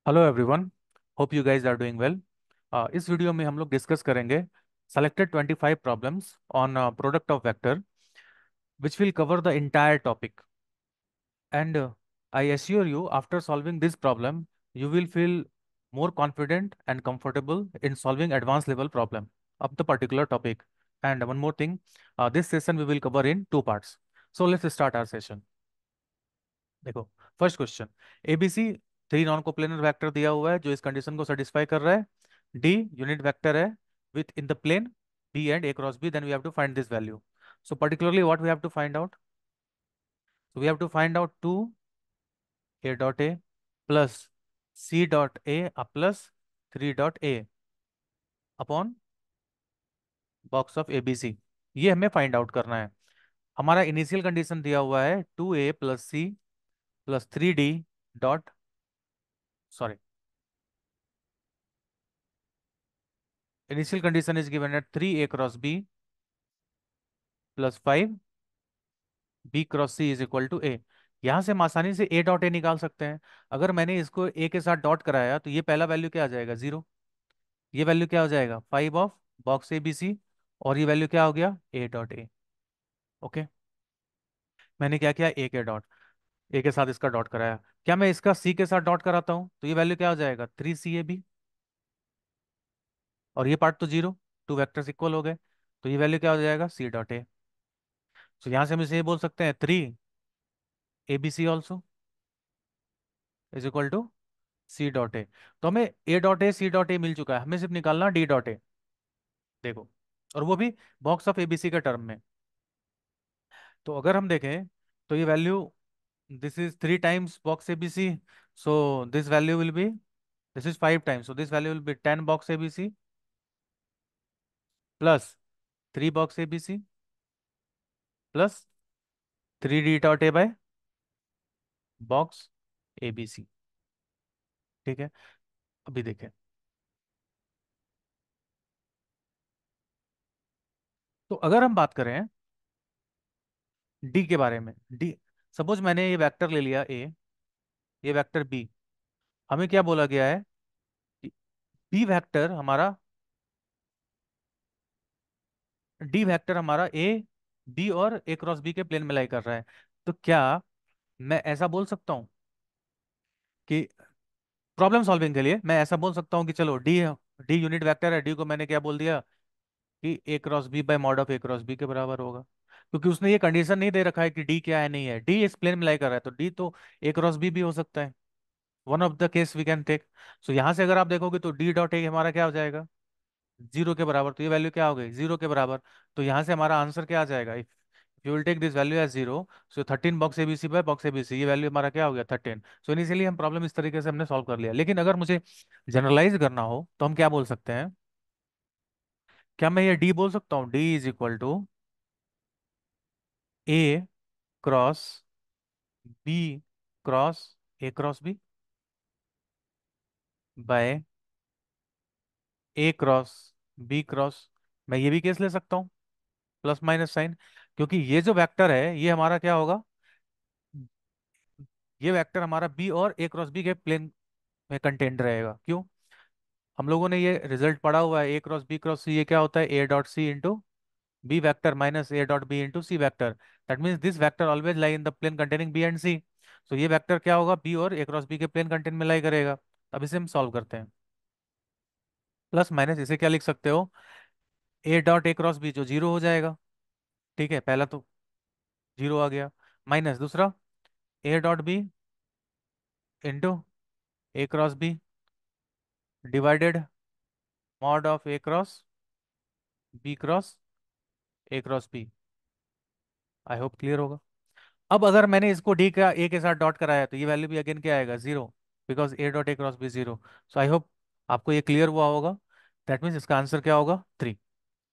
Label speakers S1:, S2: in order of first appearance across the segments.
S1: Hello everyone. Hope you guys are doing well. इस video में हम लोग डिस्कस करेंगे selected 25 problems on product of vector which will cover the entire topic and I assure you after solving this problem you will feel more confident and comfortable in solving advanced level problem of the particular topic. And one more thing, this session we will cover in two parts. So let's start our session. देखो, first question, ABC three non coplanar vector दिया हुआ है जो इस condition को satisfy कर रहा है। डी यूनिट वेक्टर है within the plane B and A cross B, then we have to find this value. So particularly what we have to find out? So we have to find out 2 a dot a plus c dot a plus 3 dot a upon box of ABC. ये हमें find out करना है. हमारा initial condition दिया हुआ है 2a plus C plus 3d dot, sorry, initial condition is given at 3a cross B plus 5b cross C is equal to A. यहां से हम आसानी से a डॉट ए निकाल सकते हैं. अगर मैंने इसको a के साथ डॉट कराया तो ये पहला वैल्यू क्या आ जाएगा? 0. ये वैल्यू क्या हो जाएगा? 5 of box A B C. और ये वैल्यू क्या हो गया? a dot A. ओके, मैंने क्या किया? a के डॉट, a के साथ इसका डॉट कराया. क्या मैं इसका c के साथ डॉट कराता हूँ तो ये वैल्यू क्या हो जाएगा? 3 CAB. और ये पार्ट तो 0, टू वेक्टर्स इक्वल हो गए. तो ये वैल्यू क्या हो जाएगा? c dot A. तो यहाँ से हम इसे ये बोल सकते हैं 3 ABC also is equal to C dot A. तो हमें ए डॉट ए सी डॉट ए मिल चुका है, हमें सिर्फ निकालना डी डॉट ए. देखो, और वो भी बॉक्स ऑफ एबीसी के टर्म में. तो अगर हम देखें तो ये value, this is 3 times box ABC, so this value will be, this is 5 times, so this value will be 10 box ABC plus 3 box ABC plus 3 D dot A by box ABC. ठीक है, अभी देखें. तो अगर हम बात करें D के बारे में, डी, सपोज मैंने ये वेक्टर ले लिया ए, ये वेक्टर बी. हमें क्या बोला गया है? डी वेक्टर हमारा, डी वेक्टर हमारा ए बी और ए क्रॉस बी के प्लेन में लाई कर रहा है. तो क्या मैं ऐसा बोल सकता हूँ कि प्रॉब्लम सॉल्विंग के लिए मैं ऐसा बोल सकता हूँ कि चलो डी, डी यूनिट वेक्टर है, डी को मैंने क्या बोल दिया कि A cross B by mod of A cross B के बराबर होगा. क्योंकि उसने ये कंडीशन नहीं दे रखा है कि डी क्या है, नहीं है, डी इस प्लेन में लाई कर रहा है तो डी तो ए क्रॉस बी भी हो सकता है. One of the case we can take. So यहाँ से अगर आप देखोगे तो डी डॉट ए हमारा क्या हो जाएगा? 0 के बराबर. तो ये वैल्यू क्या हो गई? 0 के बराबर. तो यहाँ से हमारा आंसर क्या आ जाएगा? If you will take this value as 0, so 13 box ABC by box ABC, ये वैल्यू हमारा क्या हो गया? 13. सो इनिशियली हम प्रॉब्लम इस तरीके से हमने सॉल्व कर लिया. लेकिन अगर मुझे जनरलाइज करना हो तो हम क्या बोल सकते हैं? क्या मैं ये डी बोल सकता हूँ? D is equal to A cross B cross A cross B by A cross B cross. मैं ये भी केस ले सकता हूँ, प्लस माइनस साइन. क्योंकि ये जो वेक्टर है ये हमारा क्या होगा? ये वेक्टर हमारा बी और ए क्रॉस बी के प्लेन में कंटेंट रहेगा. क्यों? हम लोगों ने ये रिजल्ट पढ़ा हुआ है, A cross B cross C, ये क्या होता है? A dot C into B vector minus A dot B into C vector. That means this vector always lie in the plane containing B and C. तो ये vector क्या होगा? B और A cross B के plane content में lie करेगा. अब इसे हम सॉल्व करते हैं. प्लस माइनस इसे क्या लिख सकते हो? A dot A cross B जो 0 हो जाएगा. ठीक है, पहला तो 0 आ गया. माइनस दूसरा A dot B into A cross B divided mod of A cross B cross A cross B. I hope clear होगा. अब अगर मैंने इसको डी का ए के साथ डॉट कराया तो ये वैल्यू भी अगेन क्या आएगा? 0, because A dot A cross B 0. So I hope आपको ये क्लियर हुआ होगा. दैट मीन्स इसका आंसर क्या होगा? 3.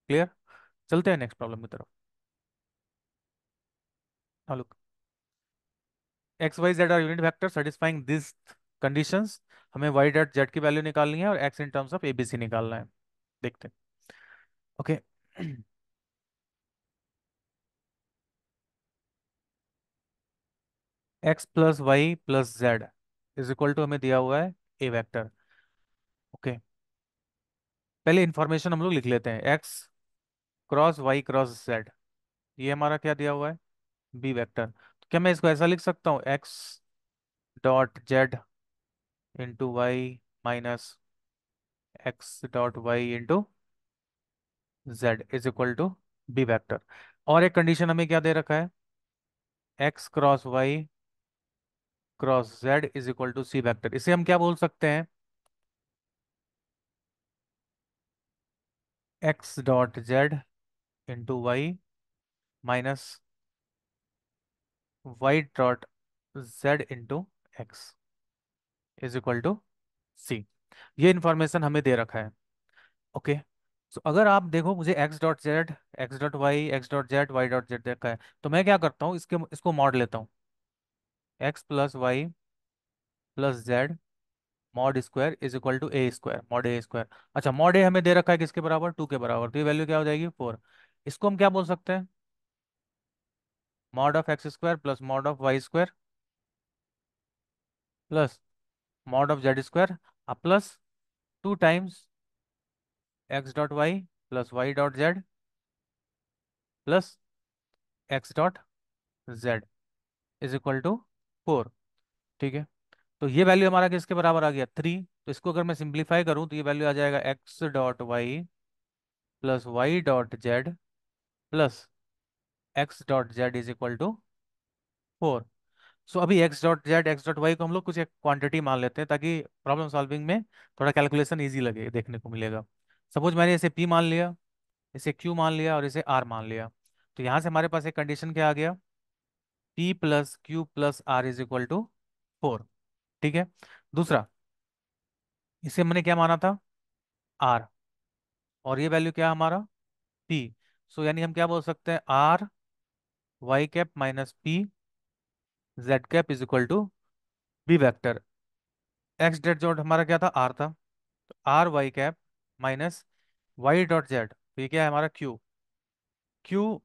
S1: क्लियर. चलते हैं नेक्स्ट प्रॉब्लम की तरफ. हाँ look, X Y Z are unit vector satisfying this conditions. हमें वाई डॉट जेड की वैल्यू निकालनी है और X in terms of ABC निकालना है. देखते हैं. Okay. X plus Y plus Z is equal to हमें दिया हुआ है ए वेक्टर। ओके, पहले इंफॉर्मेशन हम लोग लिख लेते हैं। X cross Y cross Z, ये हमारा क्या दिया हुआ है, बी वेक्टर। तो क्या मैं इसको ऐसा लिख सकता हूँ, X dot Z into Y minus X dot Y into Z is equal to B vector. और एक कंडीशन हमें क्या दे रखा है, X cross Y cross Z is equal to C vector. इसे हम क्या बोल सकते हैं, X dot Z into Y minus Y dot Z into X is equal to C. ये इंफॉर्मेशन हमें दे रखा है। ओके, तो अगर आप देखो मुझे X dot Z X dot Y X dot Z Y dot Z देखा है, तो मैं क्या करता हूँ, इसको मॉड लेता हूँ, X plus Y plus Z mod square is equal to A square, mod A square. अच्छा, मॉड ए हमें दे रखा है किसके बराबर, 2 के बराबर, तो ये वैल्यू क्या हो जाएगी, 4। इसको हम क्या बोल सकते हैं, mod of X square plus mod of Y square plus mod of Z square plus 2 times X dot Y plus Y dot Z plus X dot Z is equal to 4। ठीक है, तो ये वैल्यू हमारा किसके बराबर आ गया, 3। तो इसको अगर मैं सिंप्लीफाई करूं तो ये वैल्यू आ जाएगा X dot Y plus Y dot Z plus X dot Z is equal to 4। So अभी X dot Z X dot Y को हम लोग कुछ एक क्वांटिटी मान लेते हैं, ताकि प्रॉब्लम सॉल्विंग में थोड़ा कैलकुलेशन इजी लगे, देखने को मिलेगा। सपोज मैंने इसे पी मान लिया, इसे क्यू मान लिया और इसे आर मान लिया। तो यहाँ से हमारे पास एक कंडीशन क्या आ गया, P plus Q plus R is equal to 4। ठीक है, दूसरा, इसे मैंने क्या माना था, आर, और ये वैल्यू क्या है हमारा, पी। सो यानी हम क्या बोल सकते हैं, R Y cap minus P Z cap is equal to B vector. X dot जो हमारा क्या था, आर था, तो R Y cap minus Y dot Z, तो ये क्या है हमारा, Q, Q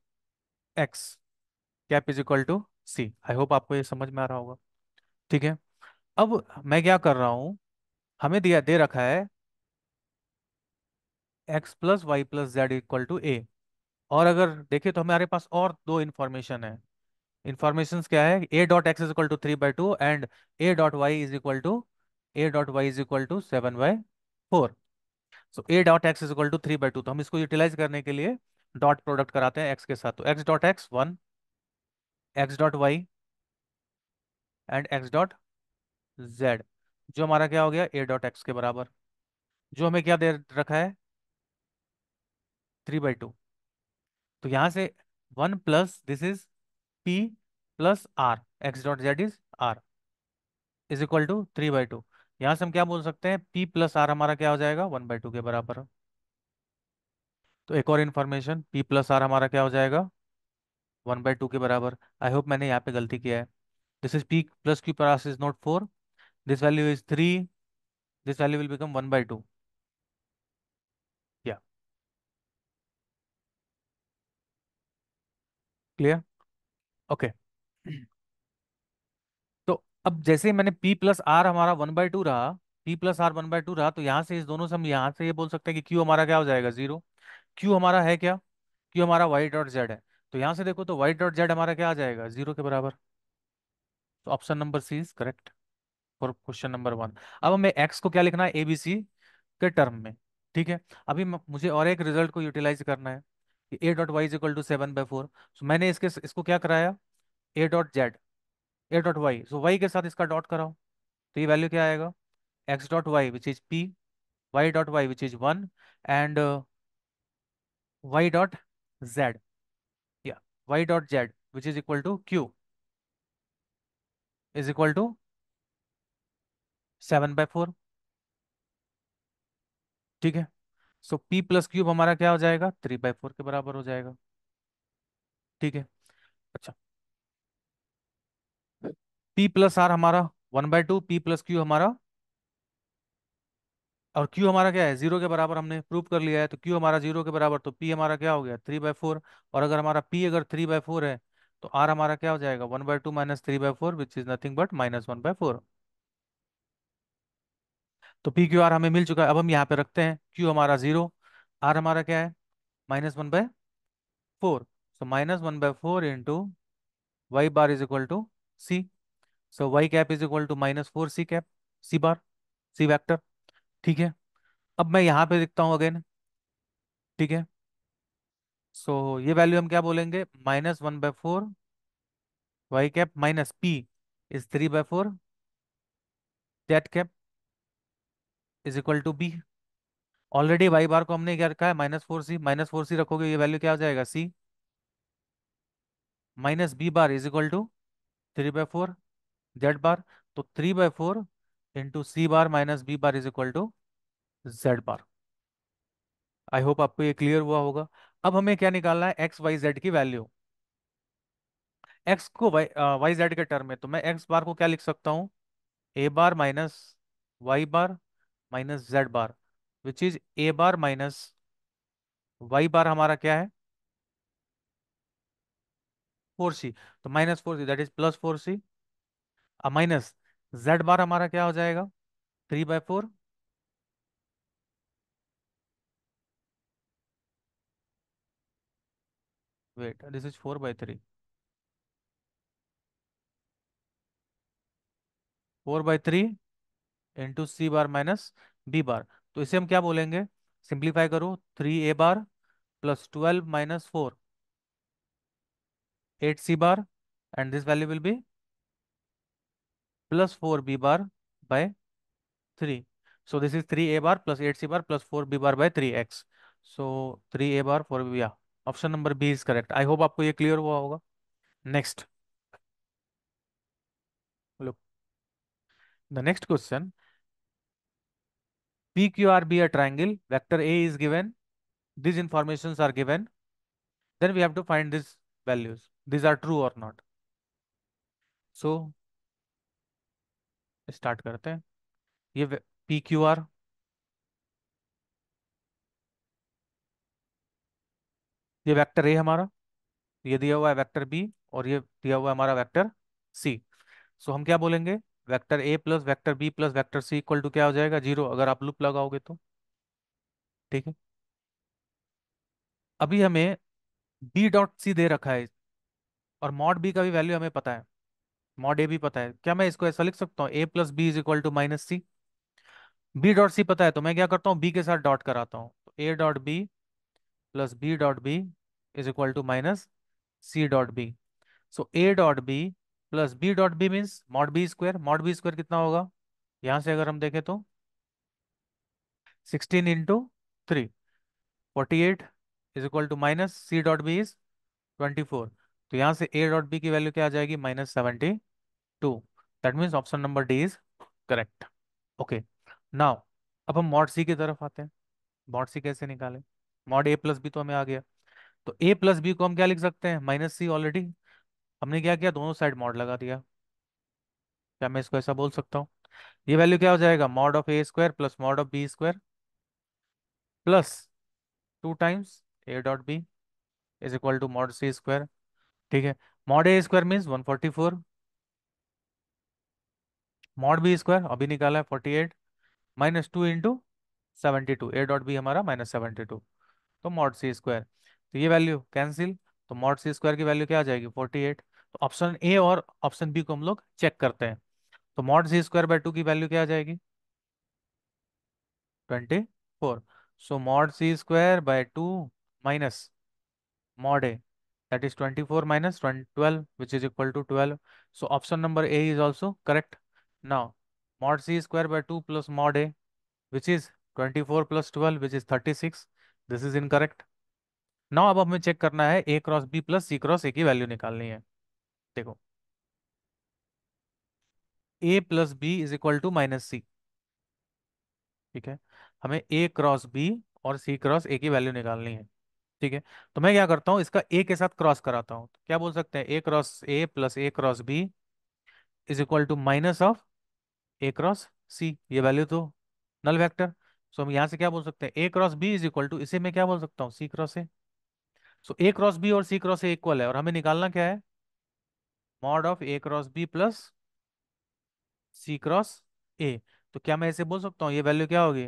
S1: X cap is equal to C. I hope आपको ये समझ में आ रहा होगा। ठीक है, अब मैं क्या कर रहा हूँ, हमें दिया दे रखा है X plus Y plus Z equal to A. और अगर देखें तो हमारे पास और दो इंफॉर्मेशन है। इंफॉर्मेशंस क्या है, A dot X is equal to 3/2 and A dot Y is equal to A dot Y is equal to 7/4। So A dot X is equal to 3/2, तो हम इसको यूटिलाइज करने के लिए डॉट प्रोडक्ट कराते हैं एक्स के साथ। तो X dot X 1, X dot Y and X dot Z, जो हमारा क्या हो गया, ए डॉट एक्स के बराबर, जो हमें क्या दे रखा है, 3/2। तो यहाँ से 1 plus this is P plus R, X dot Z is R is equal to 3/2। यहाँ से हम क्या बोल सकते हैं, पी प्लस आर हमारा क्या हो जाएगा, 1/2 के बराबर। तो एक और इन्फॉर्मेशन, पी प्लस आर हमारा क्या हो जाएगा, 1/2 के बराबर। आई होप मैंने यहाँ पे गलती किया है। This is P plus Q plus is not 4, this value is 3, this value will become 1/2। या क्लियर, ओके। तो अब जैसे मैंने P प्लस आर हमारा 1/2 रहा, P प्लस आर 1/2 रहा, तो यहाँ से इस दोनों से हम यहाँ से ये बोल सकते हैं कि Q हमारा क्या हो जाएगा, 0। Q हमारा है क्या, Q हमारा y डॉट जेड है। तो यहाँ से देखो तो y डॉट जेड हमारा क्या आ जाएगा, 0 के बराबर। तो option number C is correct for question number 1। अब हमें x को क्या लिखना है, ए बी सी के टर्म में। ठीक है, अभी मुझे और एक रिजल्ट को यूटिलाइज करना है कि A dot Y is equal to 7/4। So मैंने इसको क्या कराया, A dot Z A dot Y, so Y के साथ इसका डॉट कराओ। तो ये वैल्यू क्या आएगा, X dot Y which is P, Y dot Y which is 1 and Y dot Z, या Y dot Z which is equal to Q is equal to 7/4। ठीक है, सो पी प्लस क्यूब हमारा क्या हो जाएगा, 3/4 के बराबर हो जाएगा। ठीक है, अच्छा, पी प्लस आर हमारा 1/2, पी प्लस क्यू हमारा, और क्यू हमारा क्या है, 0 के बराबर, हमने प्रूव कर लिया है। तो क्यू हमारा 0 के बराबर, तो पी हमारा क्या हो गया, 3/4। और अगर हमारा पी अगर 3/4 है, तो आर हमारा क्या हो जाएगा, 1/2 minus 3/4 which is nothing but -1/4। तो पी क्यू आर हमें मिल चुका है। अब हम यहाँ पे रखते हैं, क्यू हमारा 0, आर हमारा क्या है, -1/4। So -1/4 into Y bar is equal to C. So Y cap is equal to -4 C cap, C bar, C vector. ठीक है। अब मैं यहाँ पे लिखता हूँ अगेन। ठीक है। सो ये वैल्यू हम क्या बोलेंगे, -1/4 Y cap minus P is 3/4 that cap is equal to B. Already Y bar को हमने क्या रखा है, -4 सी। -4 सी रखोगे ये वैल्यू क्या हो जाएगा, C minus B bar is equal to 3/4 Z bar. तो 3/4 into C bar minus B bar is equal to Z bar. I hope आपको ये क्लियर हुआ होगा। अब हमें क्या निकालना है, एक्स वाई जेड की वैल्यू। एक्स को वाई वाई जेड के टर्म में, तो मैं एक्स बार को क्या लिख सकता हूँ, A bar minus Y bar minus Z bar, which is A bar minus Y bar हमारा क्या है, 4 सी। तो -4 C that is +4 C, minus Z bar हमारा क्या हो जाएगा, 3/4। Wait, this is 4/3, 4/3 into C bar minus B bar. तो इसे हम क्या बोलेंगे, सिंप्लीफाई करो, 3 a bar plus 12 - 4 8 C bar, and this value will be +4 b bar. So this is 3 a bar plus 8 C bar plus 4 b bar x. So 3 a bar 4 b, या option number B is correct. I hope आपको ये clear हुआ होगा। Next, look, the next question, PQR be a triangle, vector A is given, these informations are given, then we have to find these values, these are true or not. So start करते हैं। ये PQR, ये vector A हमारा, ये दिया हुआ है vector B, और ये दिया हुआ है हमारा वेक्टर सी। सो हम क्या बोलेंगे, vector A plus vector B plus vector C equal to क्या हो जाएगा, 0, अगर आप लूप लगाओगे तो। ठीक है। अभी हमें बी डॉट सी दे रखा है, और मॉड बी का भी वैल्यू हमें पता है, मॉड ए भी पता है। क्या मैं इसको ऐसा लिख सकता हूँ, A plus B is equal to -C. B dot C पता है, तो मैं क्या करता हूँ, बी के साथ डॉट कराता हूँ, तो A dot B plus B dot B is equal to minus C dot B. So A dot B plus B dot B means mod B square. Mod B square कितना होगा, यहाँ से अगर हम देखें तो 16 × 3, 48 is equal to minus C dot B is 24। तो यहाँ से ए डॉट बी की वैल्यू क्या आ जाएगी, -72। That means option number D is correct. Okay, now अब हम मॉड सी की तरफ आते हैं। मॉड सी कैसे निकालें, मॉड ए प्लस बी तो हमें आ गया। तो ए प्लस बी को हम क्या लिख सकते हैं, -सी। ऑलरेडी हमने क्या किया, दोनों साइड मॉड लगा दिया। क्या मैं इसको ऐसा बोल सकता हूँ, ये वैल्यू क्या हो जाएगा, mod of A square plus mod of B square plus 2 times A dot B is equal to mod C square. ठीक है। Mod A square means 144, mod B square अभी निकाला है 48, -2 × 72, ए डॉट बी हमारा -72, तो मॉड सी स्क्वायर। तो ये value cancel, तो मॉड सी स्क्वायर की वैल्यू क्या आ जाएगी, 48। तो ऑप्शन ए और ऑप्शन बी को हम लोग चेक करते हैं। तो मॉड सी स्क्वायर बाय 2 की वैल्यू क्या आ जाएगी, 24। So mod C square by 2 minus mod a, that is 24 minus 12, which is equal to 12. So option number A is also correct. Now mod c square by 2 plus mod a, which is 24 plus 12, which is 36. This is incorrect. Now अब हमें check करना है a cross b plus c cross a की value निकालनी है। देखो, a plus B is equal to -c। ठीक है। हमें a क्रॉस b और c क्रॉस a की वैल्यू निकालनी है। ठीक है। तो मैं क्या करता हूँ, इसका ए के साथ क्रॉस कराता हूँ, तो क्या बोल सकते हैं, A cross A plus A cross B is equal to minus of A cross C. ये वैल्यू तो नल वेक्टर। सो हम यहाँ से क्या बोल सकते हैं, A cross B is equal to, इसे मैं क्या बोल सकता हूँ, C cross A. So A cross B और सी क्रॉस ए इक्वल है, और हमें निकालना क्या है, mod of A cross B plus C cross A. तो क्या मैं ऐसे बोल सकता हूँ ये वैल्यू क्या होगी,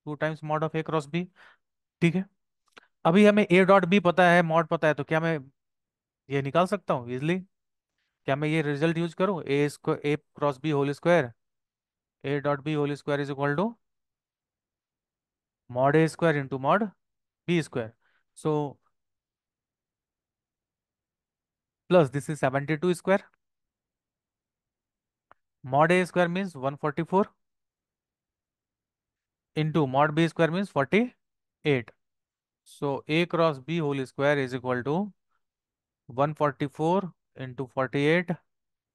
S1: 2 times mod of A cross B. ठीक है। अभी हमें ए डॉट बी पता है, मॉड पता है, तो क्या मैं ये निकाल सकता हूँ इजिली? क्या मैं ये रिजल्ट यूज करूँ, A cross B whole square, A dot B whole square is equal to mod A square into mod B square. So plus this is 72 square, mod A square means 144 into mod B square means 48। So A cross B whole square is equal to 144 into 48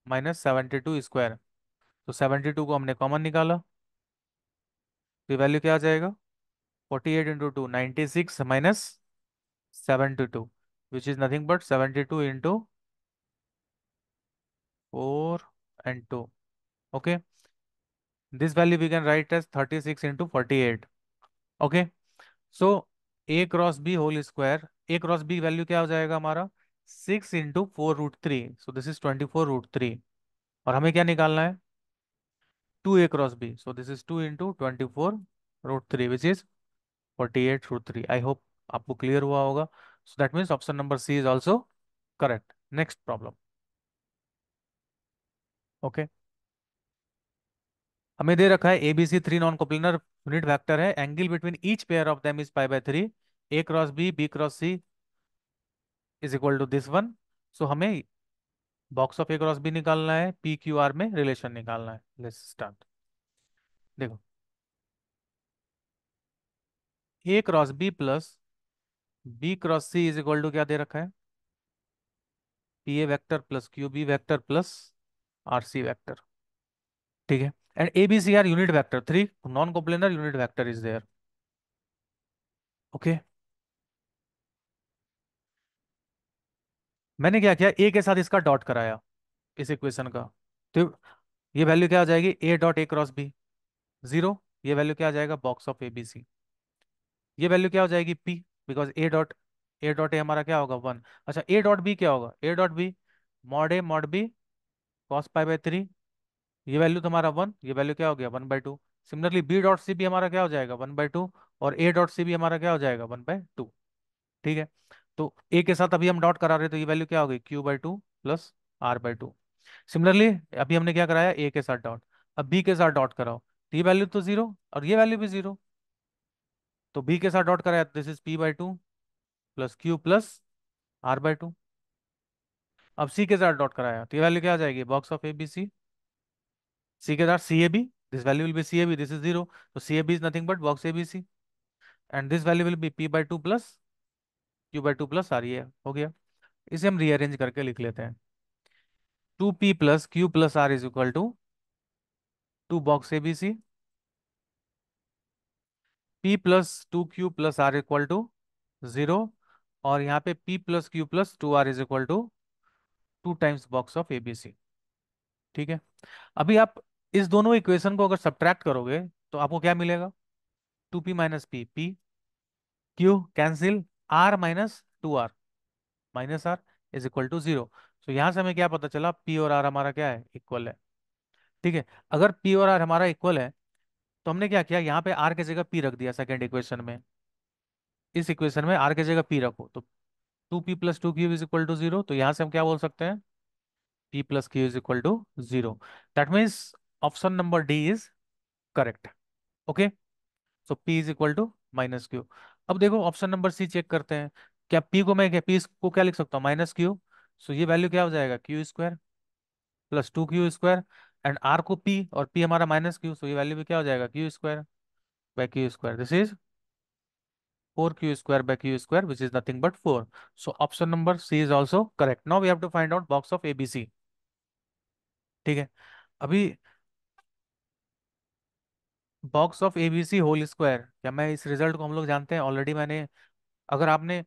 S1: minus 72 square. तो 72 को हमने common निकाला, तो value क्या आ जाएगा, 48 into two 96 minus 72, which is nothing but 72 into 4 and 2। Okay, this value we can write as 36 into 48। Okay, so A cross B whole square, A cross B value क्या हो जाएगा हमारा, 6 into 4 root 3, so this is 24 root 3। और हमें क्या निकालना है, 2 a cross B, so this is 2 into 24 root 3 which is 48 root 3। I hope आपको क्लियर हुआ होगा। So that means option number C is also correct. Next problem. Okay, हमें दे रखा है ABC three non coplanar unit vector है, angle between each pair of them is pi, A cross B cross C is equal to this one. So हमें box of A cross B निकालना है, P Q R में relation निकालना है। Let's start. देखो, A cross B plus B cross C is equal to क्या दे रखा है, P A vector plus Q B vector plus R C vector. ठीक है, and A B C are unit vector, three non coplanar unit vector is there. Okay, मैंने क्या किया, ए के साथ इसका डॉट कराया इस इक्वेशन का। तो ये वैल्यू क्या आ जाएगी, A dot A cross B 0, ये वैल्यू क्या आ जाएगा box of A B C, ये वैल्यू क्या हो जाएगी P, because A dot A हमारा क्या होगा 1। अच्छा, ए डॉट बी क्या होगा, A dot B mod A mod B cos π/3, ये वैल्यू तुम्हारा 1, ये वैल्यू क्या हो गया 1/2। सिमिलरली बी डॉट सी भी हमारा क्या हो जाएगा 1/2, और ए डॉट सी भी हमारा क्या हो जाएगा 1/2। ठीक है, तो ए के साथ अभी हम डॉट करा रहे हैं, तो ये वैल्यू क्या हो गई Q/2 प्लस R/2। सिमिलरली अभी हमने क्या कराया, ए के साथ डॉट, अब बी के साथ डॉट कराओ, तो ये वैल्यू तो 0 और ये वैल्यू भी 0, तो बी के साथ डॉट कराया, this is P/2 plus Q plus R/2। अब सी के साथ डॉट कराया, तो ये वैल्यू क्या आ जाएगी box of A B C, C के साथ C A B, this value will be C A B, this is 0, तो C A B is nothing but box A B C, and this value will be P/2 plus Q/2 plus R, ये हो गया। इसे हम rearrange करके लिख लेते हैं, 2P plus Q plus R is equal to 2 box A B C, P plus 2Q plus R equal to 0, और यहाँ पे P plus Q plus 2R is equal to 2 times box of A B C. ठीक है, अभी आप इस दोनों equation को अगर सब्ट्रैक्ट करोगे तो आपको क्या मिलेगा, 2P - P Q cancel, R - 2R minus R is equal to 0। तो यहां से हमें क्या पता चला, P और R हमारा क्या है, इक्वल है। ठीक है, अगर P और R हमारा इक्वल है, तो हमने क्या किया, यहाँ पे R की जगह P रख दिया सेकेंड इक्वेशन में, इस इक्वेशन में R की जगह P रखो, तो 2P + 2Q is equal to 0। तो यहाँ से हम क्या बोल सकते हैं, P + Q is equal to 0। That means option number D is correct. Okay, so P is equal to -Q। अब देखो ऑप्शन नंबर सी चेक करते हैं, क्या P को मैं क्या P को क्या लिख सकता हूँ -Q, सो ये वैल्यू क्या हो जाएगा Q² plus 2Q², and R को P और P हमारा -Q, सो ये वैल्यू भी क्या हो जाएगा Q² / Q², this is 4Q² / Q² which is nothing but 4। So option number C is also correct। Now we have to find out box of ABC। ठीक है, अभी box of ABC whole square, क्या मैं इस result को हम लोग जानते हैं ऑलरेडी। मैंने, अगर आपने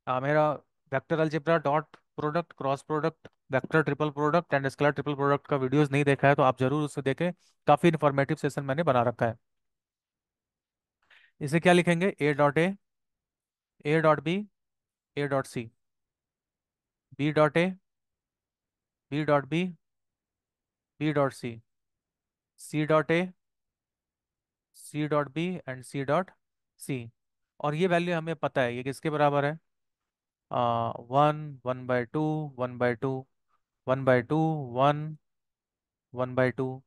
S1: मेरा vector algebra dot product cross product vector triple product and scalar triple product का वीडियोस नहीं देखा है तो आप जरूर उसे देखें, काफी इन्फॉर्मेटिव सेशन मैंने बना रखा है। इसे क्या लिखेंगे, A dot B A dot C, B dot B B dot C, C dot A C dot B and C dot C. और ये वैल्यू हमें पता है, ये किसके बराबर है? 1 1/2, 1/2, 1/2, 1 1/2,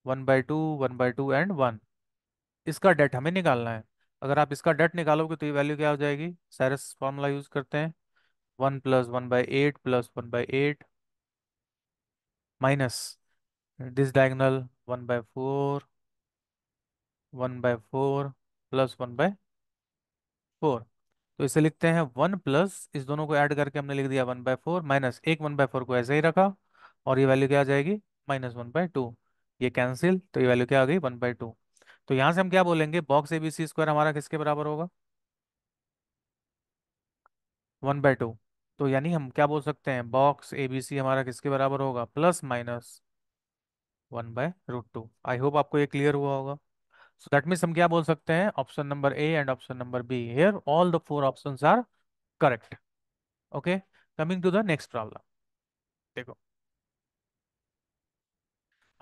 S1: 1/2, 1/2 एंड 1। इसका डेट हमें निकालना है। अगर आप इसका डेट निकालोगे तो ये वैल्यू क्या हो जाएगी? साइरस फॉर्मूला यूज करते हैं। 1 + 1/8 +1/8 माइनस दिस डायगोनल 1/4, 1/4 +1/4। तो इसे लिखते हैं 1 प्लस, इस दोनों को ऐड करके हमने लिख दिया 1/4 माइनस एक 1/4 को ऐसे ही रखा। और ये वैल्यू क्या आ जाएगी? -1/2। ये कैंसिल, तो ये वैल्यू क्या आ गई? 1/2। तो यहां से हम क्या बोलेंगे? बॉक्स ABC स्क्वायर हमारा किसके बराबर होगा? 1/2। तो यानी हम क्या बोल सकते हैं? बॉक्स ABC हमारा किसके बराबर होगा? +/-1/√2। आई होप आपको ये क्लियर हुआ होगा। सो दैट मीन्स हम क्या बोल सकते हैं? Option number A and option number B, here all the four options are correct. Okay, coming to the next problem. देखो,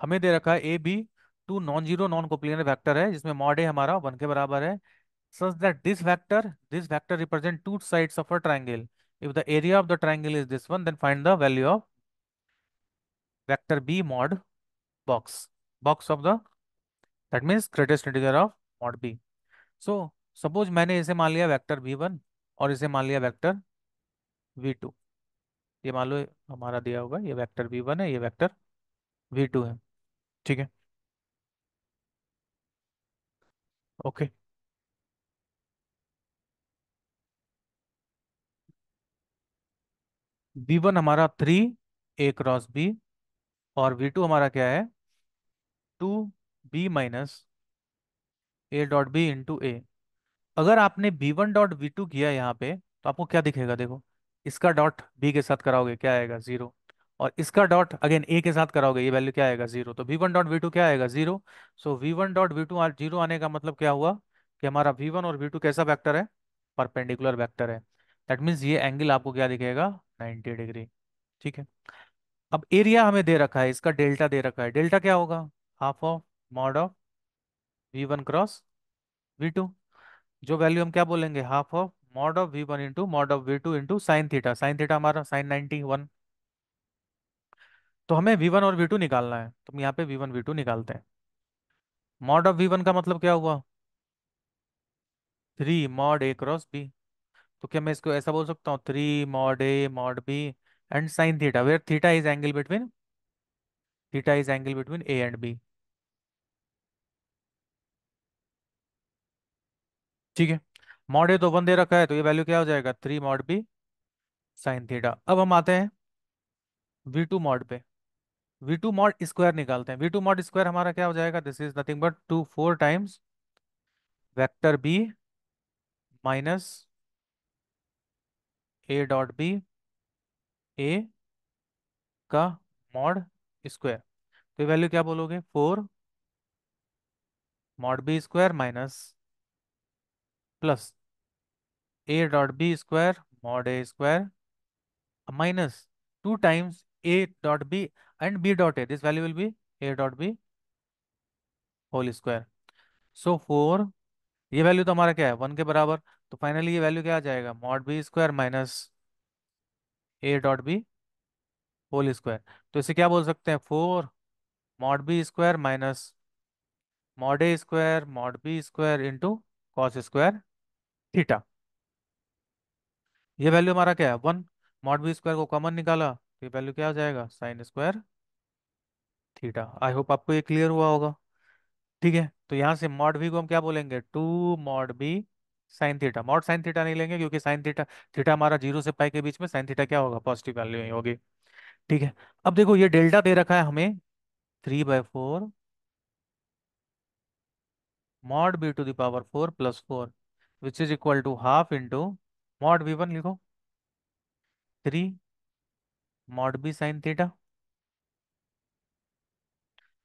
S1: हमें दे रखा है A B two non zero non coplanar vector है, जिसमें मॉड ए हमारा 1 के बराबर है, such that this vector represent two sides of a triangle. If the area of the triangle is this one, then find the value of vector b mod box of the, that means greatest integer of mod b. So suppose मैंने इसे मान लिया vector v1 और इसे मान लिया vector v2। ये मान लो हमारा दिया होगा, ये वेक्टर v1 है, ये वेक्टर v2 है। ठीक है, ओके। v1 हमारा 3 A × B, और v2 हमारा क्या है? 2B - A.B × A। अगर आपने B1 डॉट V2 किया यहाँ पे, तो आपको क्या दिखेगा? देखो, इसका डॉट B के साथ कराओगे, क्या आएगा? 0। और इसका डॉट अगेन A के साथ कराओगे, ये वैल्यू क्या आएगा? 0। तो V1 डॉट V2 क्या आएगा? 0। सो V1 डॉट V2 जीरो आने का मतलब क्या हुआ? कि हमारा V1 और V2 कैसा वेक्टर है? परपेंडिकुलर वेक्टर है। दैट मीन्स ये एंगल आपको क्या दिखेगा? 90 डिग्री। ठीक है। अब एरिया हमें दे रखा है, इसका डेल्टा दे रखा है। डेल्टा क्या होगा? Half of mod of V1 × V2। जो वैल्यू हम क्या बोलेंगे? Half of mod of V1 into mod of V2 into sine theta. Sine theta हमारा sin 90 1। तो हमें V1 और V2 निकालना है, तो हम यहाँ पे V1 V2 निकालते हैं। मॉड ऑफ V1 का मतलब क्या हुआ? 3 mod A × B। तो क्या मैं इसको ऐसा बोल सकता हूँ? 3 mod A mod B and sine theta, where theta is angle between A and B। ठीक है। मॉड ए तो 1 दे रखा है, तो ये वैल्यू क्या हो जाएगा? 3 mod B साइन थीटा। अब हम आते हैं V2 mod पे। V2 mod स्क्वायर निकालते हैं। V2 mod स्क्वायर हमारा क्या हो जाएगा? This is nothing but 4 times vector B minus A.B A का मॉड स्क्वायर। तो ये वैल्यू क्या बोलोगे? 4 mod B² minus plus A.B² mod A² minus 2 times A.B and B.A। This value will be A.B whole square. So 4, ये value तो हमारा क्या है? 1 के बराबर। तो फाइनली ये वैल्यू क्या आ जाएगा? mod B² minus A.B whole square. तो इसे क्या बोल सकते हैं? 4 mod B² minus mod A² mod B² into cos² theta. ये वैल्यू हमारा क्या है? 1। mod B² को कॉमन निकाला, तो ये वैल्यू क्या आ जाएगा? sin² theta. आई होप आपको ये क्लियर हुआ होगा। ठीक है, तो यहाँ से मॉड भी को हम क्या बोलेंगे? 2 mod B sine theta. Mod sine theta नहीं लेंगे, क्योंकि साइन थीटा, थीटा हमारा 0 से पाई के बीच में, साइन थीटा क्या होगा? पॉजिटिव वैल्यू ही होगी। ठीक है। अब देखो, ये डेल्टा दे रखा है हमें 3/4 mod B⁴ +4 which is equal to half into mod V1 लिखो, 3 mod B sine theta,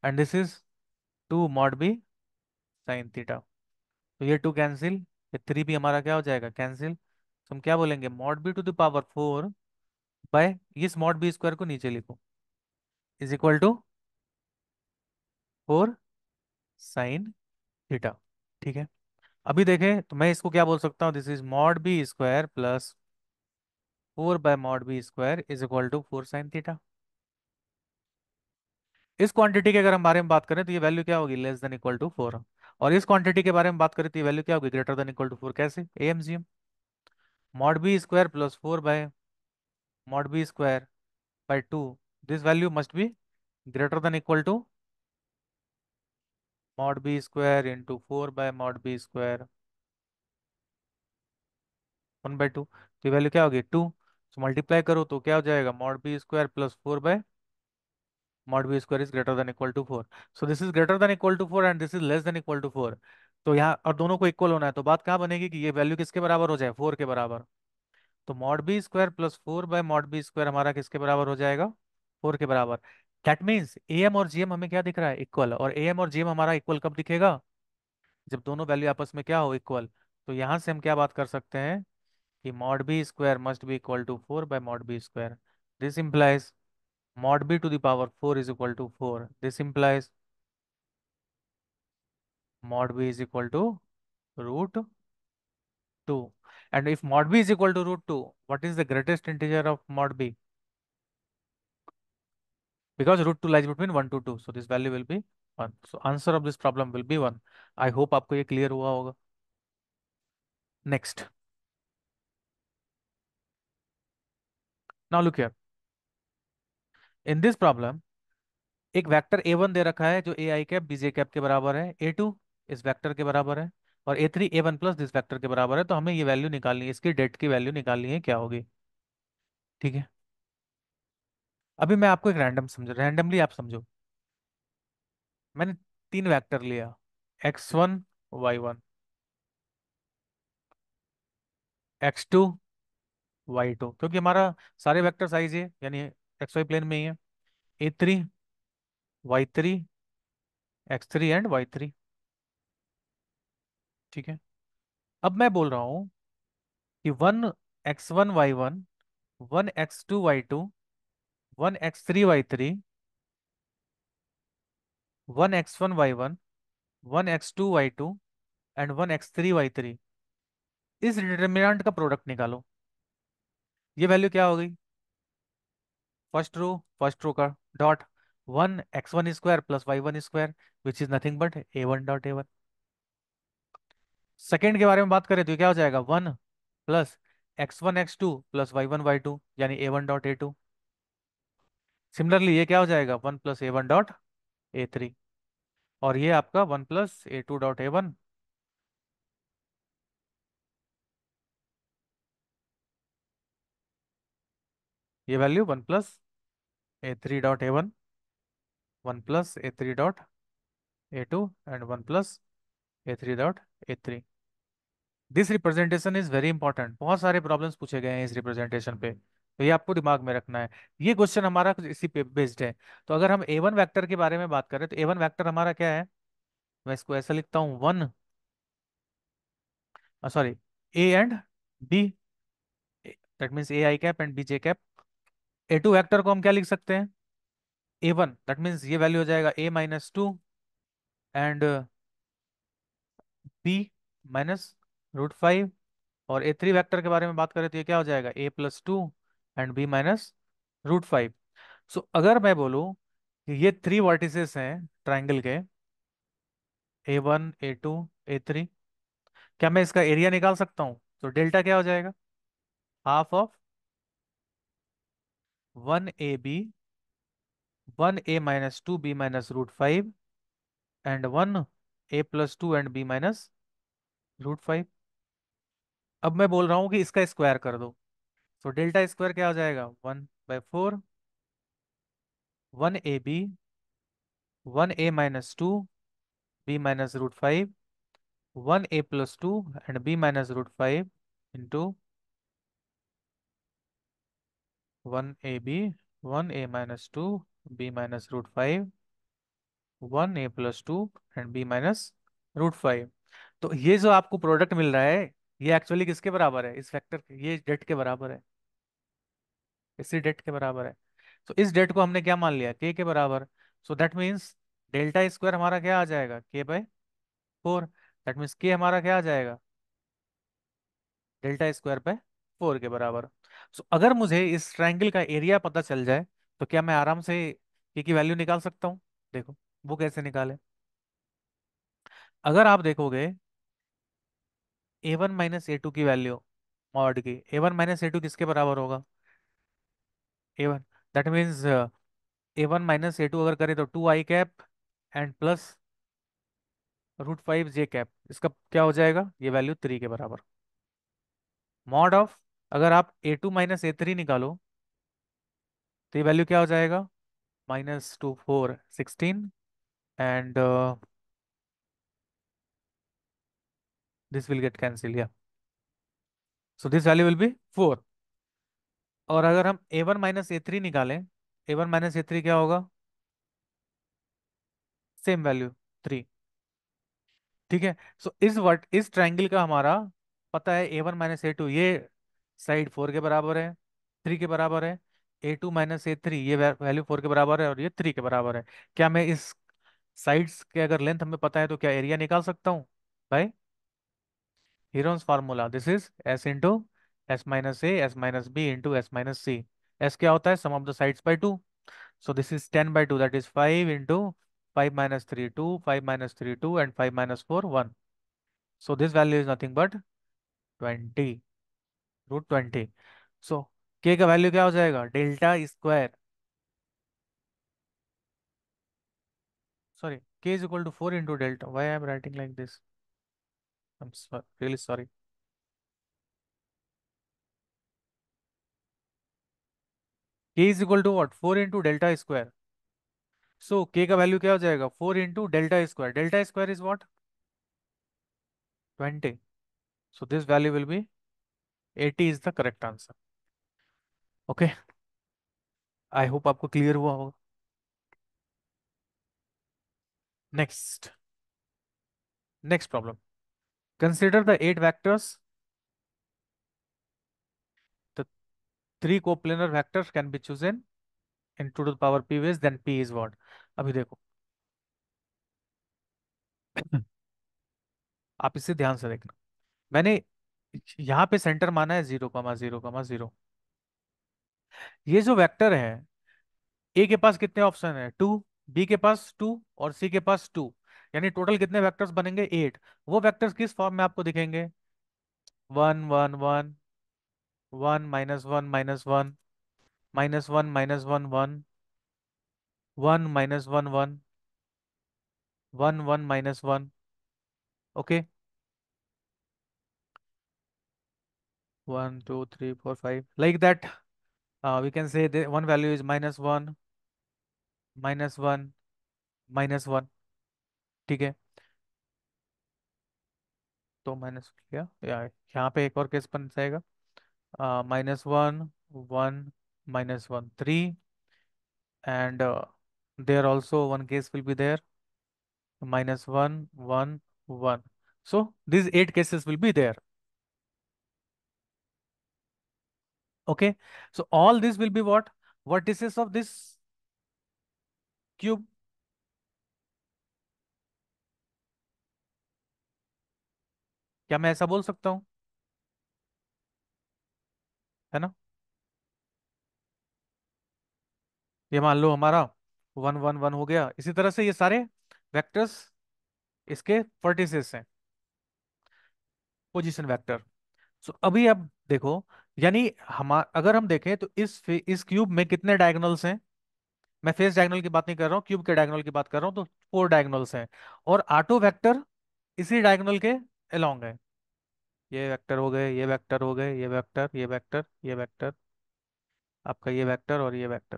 S1: and this is 2 mod B sine theta. तो ये 2 कैंसिल, ये 3 भी हमारा क्या हो जाएगा? कैंसिल। तो हम क्या बोलेंगे? mod B⁴ बाय, इस mod B² को नीचे लिखो, is equal to 4 sine theta. ठीक है। अभी देखें तो मैं इसको क्या बोल सकता हूँ, this is mod B square plus 4/mod b² is equal to 4 sin theta. इस क्वांटिटी के अगर हम बारे में बात करें तो ये वैल्यू क्या होगी, लेस देन इक्वल टू 4। और इस क्वांटिटी के बारे में बात करें तो ये वैल्यू क्या होगी, ग्रेटर देन इक्वल टू 4। कैसे, MGM. mod b² + 4/mod b² by 2, this value must be greater than equal to mod b² × 4/mod b², 1/2। तो ये वैल्यू क्या होगी, 2। तो मल्टीप्लाई करो तो क्या हो जाएगा, mod b² + 4/mod b² is greater than equal to 4। So this is greater than equal to 4 and this is less than equal to 4। तो यहाँ और दोनों को इक्वल होना है, तो बात कहाँ बनेगी कि ये वैल्यू किसके बराबर हो जाए, 4 के बराबर। तो mod b² + 4/mod b² हमारा किसके बराबर हो जाएगा, 4 के बराबर। दैट मीन्स एम और जीएम हमें क्या दिख रहा है, इक्वल। और एम और जीएम हमारा इक्वल कब दिखेगा, जब दोनों वैल्यू आपस में क्या हो, इक्वल। तो यहाँ से हम क्या बात कर सकते हैं कि mod b² must be equal to 4/mod b²। This implies mod b⁴ is equal to 4. This implies mod b is equal to root 2. And if mod b is equal to root 2, what is the greatest integer of mod b? Because root 2 lies between 1 to 2. So this value will be 1. So answer of this problem will be 1. I hope आपको ये clear हुआ होगा. Next. Now look here. In this problem, एक vector a1 दे रखा है जो a I cap b j cap के बराबर है, a2 इस वेक्टर के बराबर है, और a3 a1 plus this vector के बराबर है। तो हमें ये वैल्यू निकालनी है, इसकी डेट की वैल्यू निकालनी है, क्या होगी। ठीक है। अभी मैं आपको एक रैंडमली आप समझो। मैंने तीन वेक्टर लिया, x1 y1, x2 y2, क्योंकि हमारा सारे वेक्टर साइज है यानी एक्स वाई प्लेन में ही है। a3 y3 x3 and y3। ठीक है। अब मैं बोल रहा हूँ कि 1 x1 y1, 1 x2 y2, 1 x3 y3, 1 x1 y1, 1 x2 y2 and 1 x3 y3, इस डिटर्मिनेंट का प्रोडक्ट निकालो। ये वैल्यू क्या हो गई, फर्स्ट रो का dot 1 x1² + y1² which is nothing but a1 dot a1। Second के बारे में बात करें तो ये क्या हो जाएगा, 1 + x1 x2 + y1 y2 यानी a1 डॉट a2। सिमिलरली ये क्या हो जाएगा, 1 + a1 डॉट a3। और ये आपका 1 + a2 डॉट a1। ये value 1 + a3 dot a1, 1 + a3 dot a2 and 1 + a3 dot a3। This representation is very important, बहुत सारे प्रॉब्लम्स पूछे गए हैं इस रिप्रेजेंटेशन पे, तो ये आपको दिमाग में रखना है। ये क्वेश्चन हमारा कुछ इसी पे बेस्ड है। तो अगर हम ए वन वैक्टर के बारे में बात करें तो ए वन वैक्टर हमारा क्या है, मैं इसको ऐसा लिखता हूँ, one, sorry, A and B, that means A I cap and B J cap. A two vector को हम क्या लिख सकते हैं, ए वन, दैट मीन्स ये वैल्यू हो जाएगा a-2 एंड b-√5। और ए थ्री वैक्टर के बारे में बात करें तो ये क्या हो जाएगा, a+2 एंड b-√5। सो अगर मैं बोलूं कि ये थ्री वर्टिसेस हैं ट्राइंगल के, a1 a2 a3, क्या मैं इसका एरिया निकाल सकता हूँ। तो डेल्टा क्या हो जाएगा, ½ 1ab, 1a-2b-√5 and 1a+2 and b-√5। अब मैं बोल रहा हूँ कि इसका स्क्वायर कर दो। तो डेल्टा स्क्वायर क्या हो जाएगा, 1/4, 1ab, 1a-2 b-√5, 1a+2 and b-√5 into 1ab, 1a-2 b-√5, 1a+2 and b-√5। तो ये जो आपको प्रोडक्ट मिल रहा है, ये एक्चुअली किसके बराबर है, इस फैक्टर ये डेट के बराबर है, इसी डेट के बराबर है। तो इस डेट को हमने क्या मान लिया, के बराबर। सो दैट मीन्स डेल्टा स्क्वायर हमारा क्या आ जाएगा, k/2। 4। दैट मीन्स के हमारा क्या आ जाएगा, डेल्टा स्क्वायर पे 4 के बराबर। सो अगर मुझे इस ट्रायंगल का एरिया पता चल जाए तो क्या मैं आराम से के की वैल्यू निकाल सकता हूँ। देखो वो कैसे निकाले। अगर आप देखोगे A1 - A2 की वैल्यू, मॉड की A1 - A2 किसके बराबर होगा, A1। That means A1 - A2 अगर करें तो 2 i cap and plus √5 j cap, इसका क्या हो जाएगा, ये वैल्यू 3 के बराबर। मॉड ऑफ, अगर आप A2 - A3 निकालो तो ये वैल्यू क्या हो जाएगा, -2 4 16 and this will get cancel या, so this value will be 4। और अगर हम A1 - A3 निकालें, A1 - A3 क्या होगा, सेम वैल्यू 3। ठीक है। सो इस ट्रायंगल का हमारा पता है A1 - A2, ये साइड 4 के बराबर है, 3 के बराबर है। A2 - A3 ये वैल्यू 4 के बराबर है और ये 3 के बराबर है। क्या मैं इस साइड्स के अगर लेंथ हमें पता है तो क्या एरिया निकाल सकता हूँ भाई। Heron's formula, this is S into S - A S - B into S - C। S क्या होता है, sum of the sides by 2। So this is 10/2, that is 5 into 5 - 3 2, 5 - 3 2 and 5 - 4 1। So this value is nothing but 20, √20। So k का value क्या हो जाएगा, delta square, sorry, k is equal to 4 into delta. Why I am writing like this? I'm really sorry. K is equal to what, 4 into delta square. So k का value क्या हो जाएगा, 4 into delta square. Delta square is what, 20. So this value will be 80 is the correct answer. Okay, I hope आपको clear हुआ होगा। Next, next problem. Consider the 8 vectors. The three coplanar vectors can be chosen in 2 to the power p ways, then p is what। अभी देखो आप इसे ध्यान से देखना। मैंने यहाँ पे सेंटर माना है 0, 0, 0। ये जो वेक्टर है, ए के पास कितने ऑप्शन है, 2, बी के पास 2 और सी के पास 2, यानी टोटल कितने वेक्टर्स बनेंगे, 8। वो वेक्टर्स किस फॉर्म में आपको दिखेंगे, 1 1 1, 1 - 1 - 1, -1 - 1 1, 1 - 1 1, 1 1 - 1। Okay, 1 2 3 4 5 like that। We can say the one value is -1 -1 -1। ठीक है, तो माइनस किया या यहाँ पे एक और केस बन जाएगा, -1 1 -1 3 and there also one case will be there, -1 1 1। So these 8 cases will be there। Okay, so all this will be what, vertices of this cube। क्या मैं ऐसा बोल सकता हूँ, है ना। ये मान लो हमारा 1 1 1 हो गया, इसी तरह से ये सारे वेक्टर्स इसके वर्टिसेस हैं, पोजीशन वेक्टर। सो अभी अब देखो, यानी हम अगर हम देखें तो इस क्यूब में कितने डायगोनल्स हैं। मैं फेस डायगोनल की बात नहीं कर रहा हूँ, क्यूब के डायगोनल की बात कर रहा हूँ, तो 4 डायगोनल्स हैं। और ऑटो वेक्टर इसी डायगोनल के अलोंग है। ये वेक्टर हो गए, ये वेक्टर हो गए, ये वेक्टर, ये वेक्टर, ये वेक्टर, आपका ये वेक्टर और ये वेक्टर,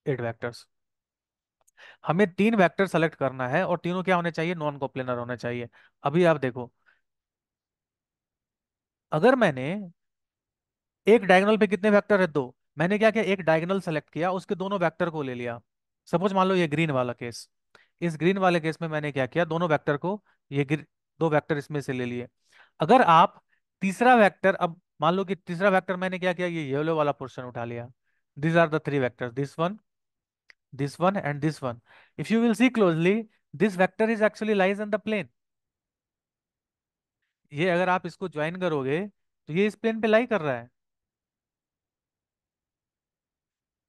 S1: 8 वेक्टर्स। हमें 3 वेक्टर सेलेक्ट करना है और तीनों क्या होने चाहिए, नॉन कोप्लेनर होने चाहिए। अभी आप देखो, अगर मैंने एक डायगोनल पे कितने वेक्टर है, 2, मैंने क्या किया, एक डायगोनल सेलेक्ट किया, उसके दोनों वेक्टर को ले लिया। सपोज मान लो ये ग्रीन वाला केस, इस ग्रीन वाले केस में मैंने क्या किया, दोनों वेक्टर को, ये 2 वेक्टर इसमें से ले लिए। अगर आप तीसरा वेक्टर, अब मान लो कि तीसरा वेक्टर मैंने क्या किया, ये येलो वाला पोर्शन उठा लिया। These are the 3 vectors, this one and this one. If you will see closely, this vector is actually lies on the plane. ये अगर आप इसको ज्वाइन करोगे तो ये इस प्लेन पे लाई कर रहा है।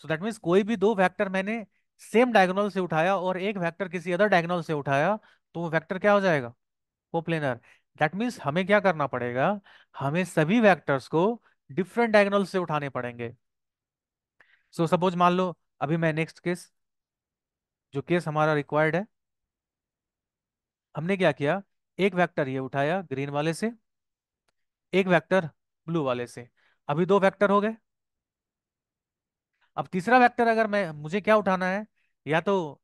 S1: सो दैट मीन्स कोई भी दो वेक्टर मैंने सेम डायगोनल से उठाया और एक वेक्टर किसी अदर डायगोनल से उठाया, तो वो वेक्टर क्या हो जाएगा? कोप्लेनर। दैट मीन्स हमें क्या करना पड़ेगा? हमें सभी वेक्टर्स को डिफरेंट डायगोनल से उठाने पड़ेंगे। सो सपोज मान लो, अभी मैं नेक्स्ट केस, जो केस हमारा रिक्वायर्ड है, हमने क्या किया, एक वेक्टर ये उठाया ग्रीन वाले से, एक वेक्टर ब्लू वाले से। अभी दो वेक्टर हो गए। अब तीसरा वेक्टर अगर मैं मुझे क्या उठाना है, या तो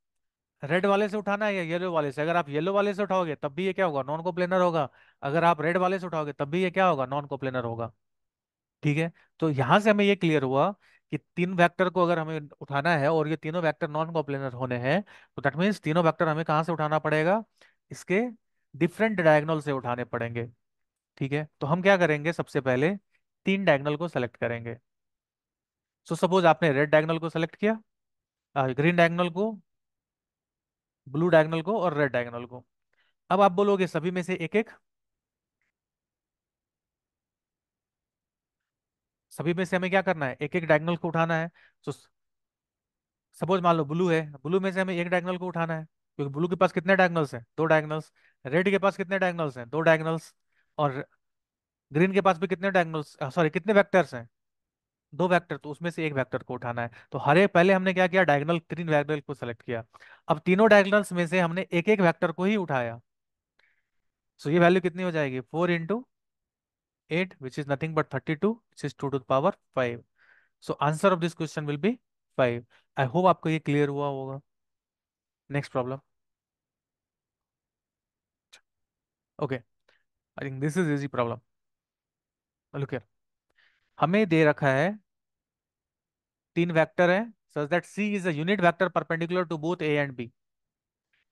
S1: रेड वाले से उठाना है या येलो वाले से। अगर आप येलो वाले से उठाओगे तब भी ये क्या होगा? नॉन कोप्लेनर होगा। अगर आप रेड वाले से उठाओगे तब भी ये क्या होगा? नॉन कोप्लेनर होगा। ठीक है। तो यहां से हमें ये क्लियर हुआ कि तीन वेक्टर को अगर हमें उठाना है और ये तीनों वेक्टर नॉन कोप्लेनर होने हैं, तो दैट मीन्स तीनों वेक्टर हमें कहाँ से उठाना पड़ेगा? इसके डिफरेंट डायगोनल से उठाने पड़ेंगे। ठीक है, तो हम क्या करेंगे, सबसे पहले तीन डायगोनल को सेलेक्ट करेंगे। सो सपोज आपने रेड डायगोनल को सेलेक्ट किया, ग्रीन डायगोनल को, ब्लू डायगोनल को और रेड डायगोनल को। अब आप बोलोगे सभी में से एक एक, सभी में से हमें क्या करना है? एक एक डायगोनल को उठाना है। तो सपोज मान लो ब्लू है, ब्लू में से हमें एक डायगोनल को उठाना है, क्योंकि ब्लू के पास कितने डायगोनल्स हैं? दो डायगोनल्स। रेड के पास कितने डायगोनल्स हैं? दो डायगोनल्स। और ग्रीन के पास भी कितने डायगोनल्स, सॉरी कितने वेक्टर्स हैं? दो वेक्टर। तो उसमें से एक वेक्टर को उठाना है। तो हर एक, पहले हमने क्या किया, डायगोनल तीन डायगोनल को सेलेक्ट किया। अब तीनों डायगोनल्स में से हमने एक एक वेक्टर को ही उठाया। सो ये वैल्यू कितनी हो जाएगी? 4 into 8, which is nothing but 32, which is 2 to the power 5। So answer of this question will be 5। I hope आपको ये क्लियर हुआ होगा। Next problem. Okay, I think this is easy problem. Look here, हमें दे रखा है तीन vector है, such that C is a unit vector perpendicular to both A and B.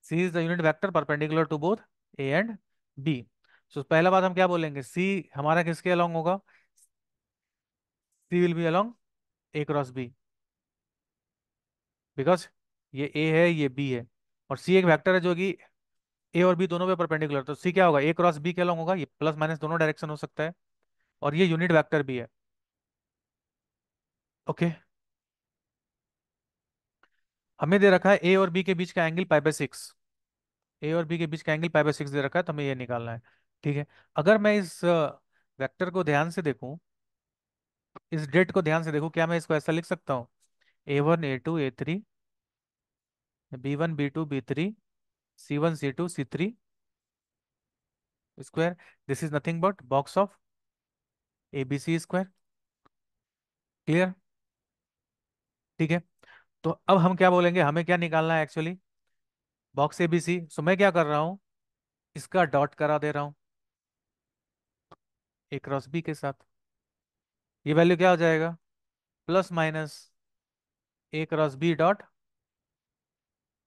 S1: C is the unit vector perpendicular to both A and B. So पहला बात हम क्या बोलेंगे, सी हमारा किसके अलोंग होगा? C will be along A cross B, because ये A है ये बी है, और सी एक वेक्टर है जो कि ए और बी दोनों पे परपेंडिकुलर। तो सी क्या होगा? ए क्रॉस बी के अलोंग होगा। ये प्लस माइनस दोनों डायरेक्शन हो सकता है, और ये यूनिट वेक्टर भी है। ओके, हमें दे रखा है ए और बी के बीच का एंगल पाई/6। ए और बी के बीच का एंगल पाई/6 दे रखा है, तो हमें ये निकालना है। ठीक है, अगर मैं इस वेक्टर को ध्यान से देखूं, इस डेट को ध्यान से देखूं, क्या मैं इसको ऐसा लिख सकता हूँ? A1 A2 A3, B1 B2 B3, C1 C2 C3 square. This is nothing but box of ABC square. Clear? ठीक है, तो अब हम क्या बोलेंगे, हमें क्या निकालना है एक्चुअली? Box ABC। सो मैं क्या कर रहा हूँ, इसका डॉट करा दे रहा हूँ ए क्रॉस बी के साथ। ये वैल्यू क्या हो जाएगा? Plus minus A cross B dot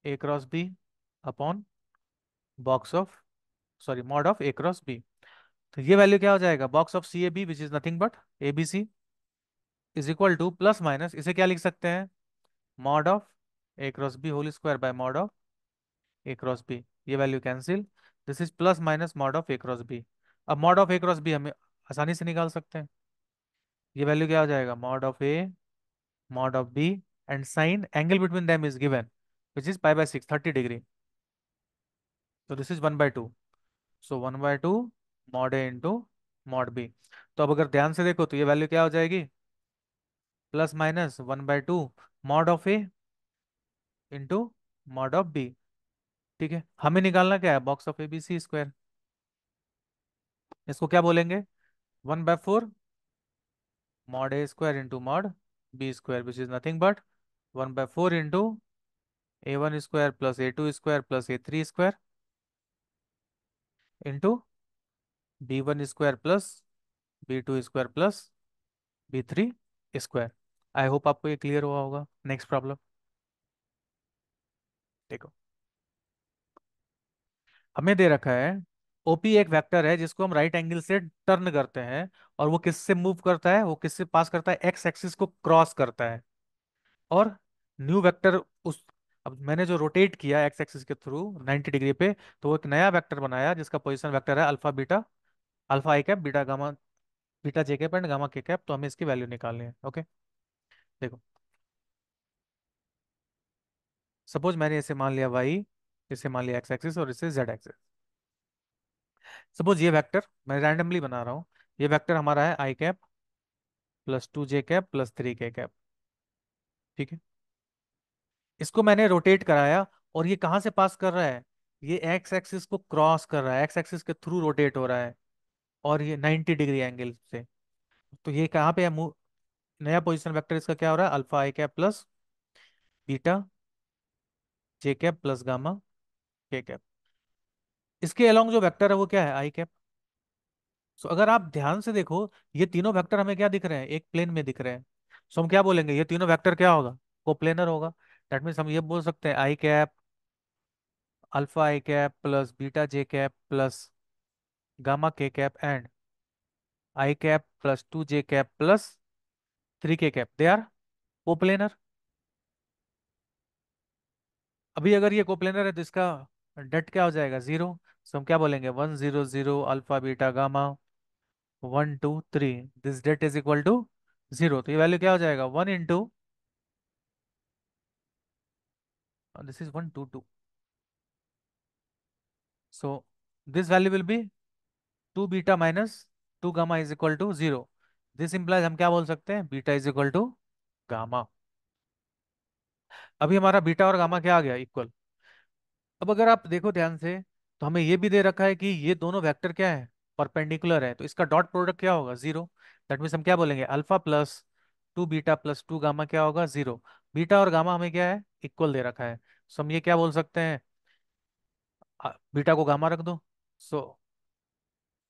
S1: A cross B upon box of, sorry mod of A cross B. तो ये वैल्यू क्या हो जाएगा? Box of CAB which is nothing but ABC is equal to plus minus, इसे क्या लिख सकते हैं? Mod of A cross B whole square by mod of A cross B. ये value cancel, this is plus minus mod of A cross B. अब mod of A cross B हमें आसानी से निकाल सकते हैं। ये वैल्यू क्या हो जाएगा? Mod of A mod of B, and sine angle between them is given which is pi 30 degree. तो this is 1/2। So 1/2 mod A into mod B. तो अब अगर ध्यान से देखो तो ये वैल्यू क्या हो जाएगी? Plus minus 1/2 mod of A into mod of B. ठीक है, हमें निकालना क्या है? Box of ABC square. इसको क्या बोलेंगे? 1/4 mod A square into mod B square, which is nothing but 1/4 into A1 square plus A2 square plus A3 square into B1 square plus B2 square plus B3 square. I hope आपको ये clear हुआ होगा। Next problem देखो, हमें दे रखा है OP एक वेक्टर है जिसको हम राइट एंगल से टर्न करते हैं, और वो किससे मूव करता है? वो किससे पास करता है? एक्स एक्सिस को क्रॉस करता है। और न्यू वेक्टर उस, अब मैंने जो रोटेट किया एक्स एक्सिस के थ्रू 90 डिग्री पे, तो वो एक नया वेक्टर बनाया जिसका पोजीशन वेक्टर है alpha beta alpha I cap beta gamma, beta J cap and gamma के कैप, तो हमें इसकी वैल्यू निकालनी है। ओके, देखो, सपोज मैंने इसे मान लिया वाई, इसे मान लिया एक्स एक्सिस और इसे जेड एक्सिस। सपोज ये वेक्टर मैं रैंडमली बना रहा हूँ, ये वेक्टर हमारा है आई कैप प्लस 2 जे कैप प्लस 3 के कैप। ठीक है, इसको मैंने रोटेट कराया और ये कहाँ से पास कर रहा है, ये एक्स एक्सिस को क्रॉस कर रहा है, एक्स एक्सिस के थ्रू रोटेट हो रहा है, और ये 90 डिग्री एंगल से। तो ये कहाँ पे है, नया पोजीशन वेक्टर इसका क्या हो रहा है, अल्फा आई कैप प्लस बीटा जे कैप प्लस गामा के कैप। इसके अलोंग जो वेक्टर है वो क्या है, आई कैप। सो अगर आप ध्यान से देखो, ये तीनों वेक्टर हमें क्या दिख रहे हैं, एक प्लेन में दिख रहे हैं। सो हम क्या बोलेंगे, ये तीनों वेक्टर क्या होगा, कोप्लेनर होगा। दैट मीन्स हम ये बोल सकते हैं आई कैप अल्फा आई कैप प्लस बीटा जे कैप प्लस गामा के cap and I cap plus 2 J cap plus 3 के कैप, दे आर कोप्लेनर। अभी अगर ये कोप्लेनर है तो इसका डेट क्या हो जाएगा, जीरो। सो हम क्या बोलेंगे, 1 0 0 alpha beta gamma 1 2 3, this det is equal to zero. तो ये वैल्यू क्या हो जाएगा, 1 into, this is 1 2 2। So this value will be 2 beta minus 2 gamma is equal to zero. This implies हम क्या बोल सकते हैं, beta is equal to gamma. अभी हमारा बीटा और गामा क्या आ गया, इक्वल। अब अगर आप देखो ध्यान से, तो हमें ये भी दे रखा है कि ये दोनों वेक्टर क्या है, परपेंडिकुलर है, तो इसका डॉट प्रोडक्ट क्या होगा, जीरो। दैट मीन्स हम क्या बोलेंगे, alpha plus 2 beta plus 2 gamma क्या होगा, जीरो। बीटा और गामा हमें क्या है, इक्वल दे रखा है। सो हम ये क्या बोल सकते हैं, बीटा को गामा रख दो। So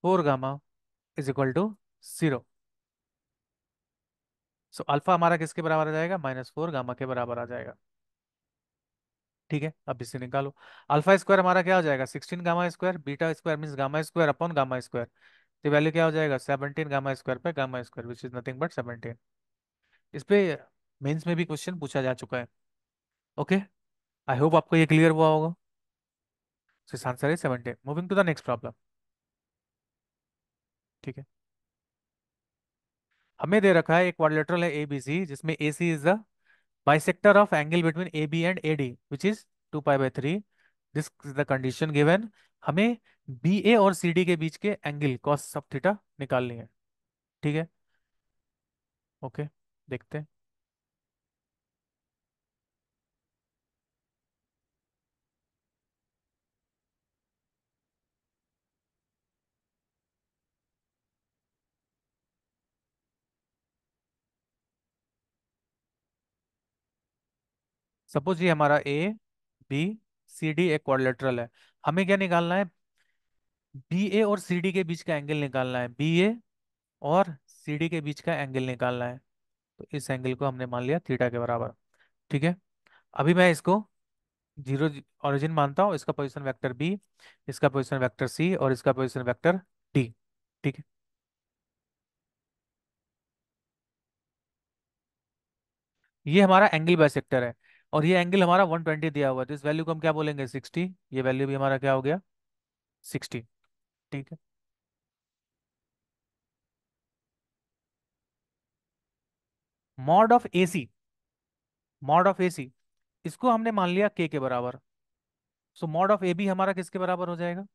S1: 4 gamma is equal to zero. So alpha हमारा किसके बराबर आ जाएगा, -4 गामा के बराबर आ जाएगा। ठीक है, अब इसे निकालो। अल्फा स्क्वायर हमारा क्या हो जाएगा, 16 gamma square, beta square mean gamma square upon gamma square. तो वैल्यू क्या हो जाएगा, 17 गामा स्क्वायर पे gamma square which is nothing but 17। इस पे मेंस में भी क्वेश्चन पूछा जा चुका है। ओके, आई होप आपको ये क्लियर हुआ होगा। सो आंसर है 17। Moving to the next problem. ठीक है, हमें दे रखा है एक क्वाड्रिलेटरल है एबीसी, जिसमें AC is the bisector of angle between A B and A D which is 2 pi by 3। This is the condition given. हमें बी ए और सी डी के बीच के एंगल कॉस ऑफ थीटा निकालनी है। ठीक है, ओके, देखते हैं। सपोज ये हमारा ए बी सी डी एक क्वाड्रिलेटरल है। हमें क्या निकालना है, बी ए और सी डी के बीच का एंगल निकालना है, बी ए और सी डी के बीच का एंगल निकालना है। तो इस एंगल को हमने मान लिया थीटा के बराबर। ठीक है, अभी मैं इसको जीरो ओरिजिन मानता हूँ, इसका पोजीशन वेक्टर बी, इसका पोजीशन वेक्टर सी और इसका पोजीशन वेक्टर डी। ठीक है, ये हमारा एंगल बाइसेक्टर है और ये एंगल हमारा 120 दिया हुआ है, तो इस वैल्यू को हम क्या बोलेंगे, 60। ये वैल्यू भी हमारा क्या हो गया, 60। ठीक है, mod of AC, mod of AC, इसको हमने मान लिया के बराबर। सो मॉड ऑफ ए बी हमारा किसके बराबर हो जाएगा,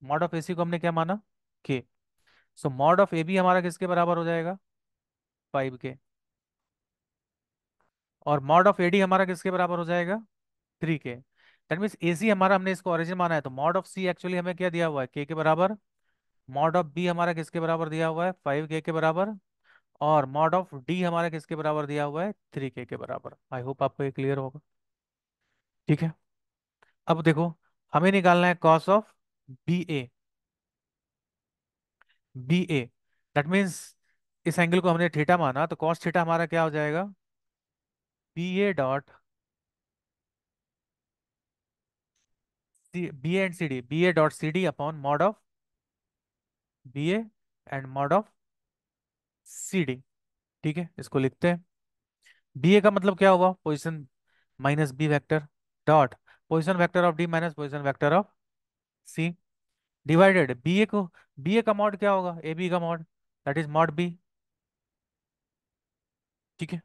S1: मॉड ऑफ एसी को हमने क्या माना, के। सो मॉड ऑफ ए बी हमारा किसके बराबर हो जाएगा, 5 के। और मॉड ऑफ एडी हमारा किसके बराबर हो जाएगा, 3 के। दैट मीन्स ए सी हमारा, हमने इसको ओरिजिन माना है, तो मॉड ऑफ सी एक्चुअली हमें क्या दिया हुआ है, के बराबर। मॉड ऑफ बी हमारा किसके बराबर दिया हुआ है, 5 के बराबर। और मॉड ऑफ डी हमारा किसके बराबर दिया हुआ है, 3 के बराबर। आई होप आपको ये क्लियर होगा। ठीक है, अब देखो, हमें निकालना है cos of B A, B A. That means इस एंगल को हमने थीटा माना, तो कॉस थीटा हमारा क्या हो जाएगा, B A dot B and C D, B A dot C D upon mod of B A and mod of C D. ठीक है, इसको लिखते हैं। बी ए का मतलब क्या हुआ, position minus B vector dot position vector of D minus position vector of C. Divided B A को, बी ए का मॉड क्या होगा, ए बी का mod, that is mod B. ठीक है।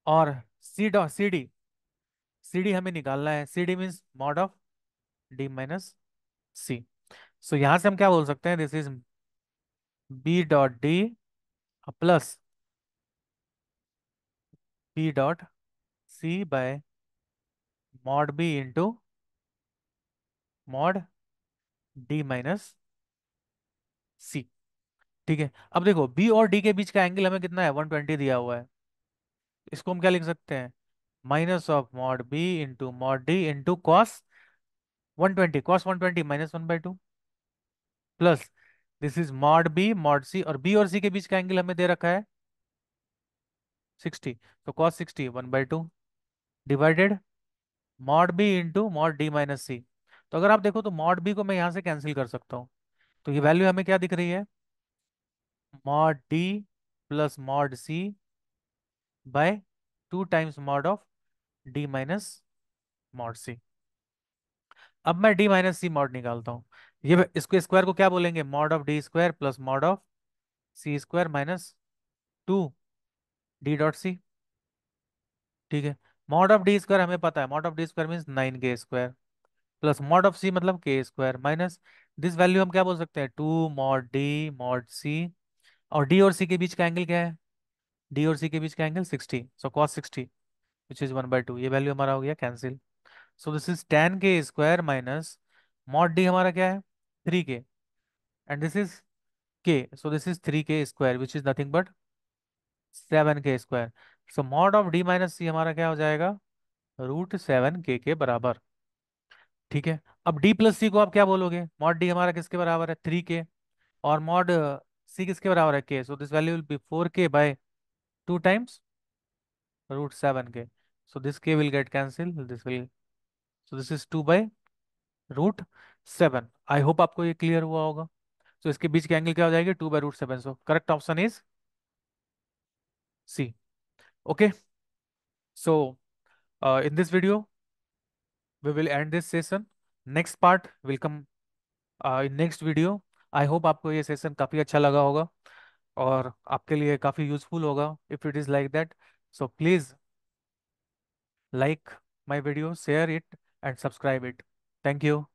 S1: और C dot C D, C D हमें निकालना है, C D means mod of D minus C. So यहां से हम क्या बोल सकते हैं, this is B dot D plus B dot C by mod B into mod D minus C. ठीक है। अब देखो बी और डी के बीच का एंगल हमें कितना है, 120 दिया हुआ है। इसको हम क्या लिख सकते हैं, minus of mod B into mod D into cos 120, cos 120 -1/2 plus this is mod B mod C, और बी और सी के बीच का एंगल हमें दे रखा है 60, तो cos 60 1/2 divided mod B into mod D minus C. तो अगर आप देखो तो मॉड बी को मैं यहाँ से कैंसिल कर सकता हूँ, तो ये वैल्यू हमें क्या दिख रही है, mod D plus mod C by 2 times mod of D minus mod C. अब मैं डी माइनस सी मॉड निकालता हूँ, इसको स्क्वायर को क्या बोलेंगे, mod of D square plus mod of C square minus 2 D dot C. ठीक है। मॉड ऑफ डी स्क्वायर हमें पता है, mod of D square means 9 के square plus mod of C मतलब के स्क्वायर माइनस दिस वैल्यू हम क्या बोल सकते हैं, 2 मॉड डी मॉड सी। और डी और सी के बीच का एंगल क्या है, डी और सी के बीच का angle 60, so cos 60 which is 1/2, ये वैल्यू हमारा हो गया कैंसिल। सो दिस इज 10 के स्क्वायर माइनस मॉड डी हमारा क्या है 3 के, एंड दिस इज के, सो दिस इज 3 के square which is nothing but 7 के square. So mod of D minus C हमारा क्या हो जाएगा, √7 के बराबर। ठीक है। अब डी प्लस सी को आप क्या बोलोगे, मॉड डी हमारा किसके बराबर है 3 के, और मॉड सी किसके बराबर है के, सो दिस वैल्यू विल बी 4 के बाय 2 टाइम्स √7 के। सो दिस के will get cancel, this will, so this is 2/√7। I hope आपको ये क्लियर हुआ होगा। सो इसके बीच के एंगल क्या हो जाएगी, 2/√7, so correct option is C. Okay. So in this video we will end this session, next part will come in next video। I hope आपको ये सेशन काफ़ी अच्छा लगा होगा और आपके लिए काफ़ी यूजफुल होगा। If it is like that, so please like my video, share it and subscribe it. Thank you.